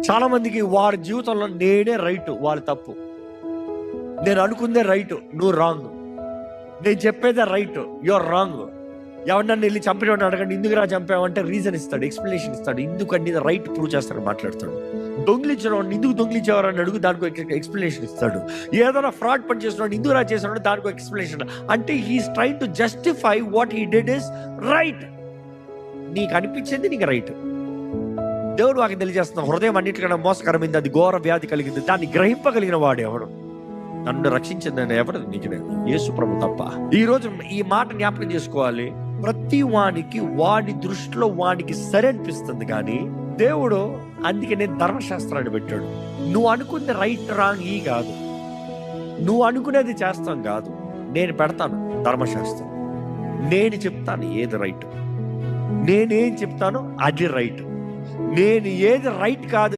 చాలా మందికి వారి జీవితంలో నేనే రైట్, వాళ్ళు తప్పు. నేను అనుకుందే రైట్, నువ్వు రాంగ్. నేను చెప్పేదే రైట్, యువర్ రాంగ్. ఎవరినన్ను వెళ్ళి చంపేవాడిని అడగండి, ఎందుకురా చంపావంటే రీజన్ ఇస్తాడు, ఎక్స్ప్లెనేషన్ ఇస్తాడు, ఎందుకని రైట్ ప్రూవ్ చేస్తాడు, మాట్లాడతాడు. దొంగిలించిన ఎందుకు దొంగిలించేవారని అడుగు, దానికి ఎక్స్ప్లెనేషన్ ఇస్తాడు. ఏదైనా ఫ్రాడ్ పని చేస్తున్నాడు, ఎందుకు రా చేస్తున్నాడు, దానికి ఎక్స్ప్లెనేషన్. అంటే he is trying to justify what he did is right. నీకు అనిపించింది నీకు రైట్. దేవుడు వాకి తెలియజేస్తున్నాడు, హృదయం అన్నిటికన్నా మోసకరమైంది, అది ఘోర వ్యాధి కలిగింది, దాన్ని గ్రహింపగలిగిన వాడు ఎవడు? నన్ను రక్షించిందని ఎవరు? నీకు యేసు ప్రభు తప్ప. ఈ రోజు ఈ మాట జ్ఞాపకం చేసుకోవాలి. ప్రతి వానికి వాడి దృష్టిలో వానికి సరి అనిపిస్తుంది, కానీ దేవుడు అందుకనే ధర్మశాస్త్రాన్ని పెట్టాడు. నువ్వు అనుకున్న రైట్ రాంగ్ ఈ కాదు, నువ్వు అనుకునేది చేస్తాం కాదు, నేను పెడతాను ధర్మశాస్త్రం. నేను చెప్తాను ఏది రైట్, నేనేం చెప్తానో అది రైట్. నేను ఏది రైట్ కాదు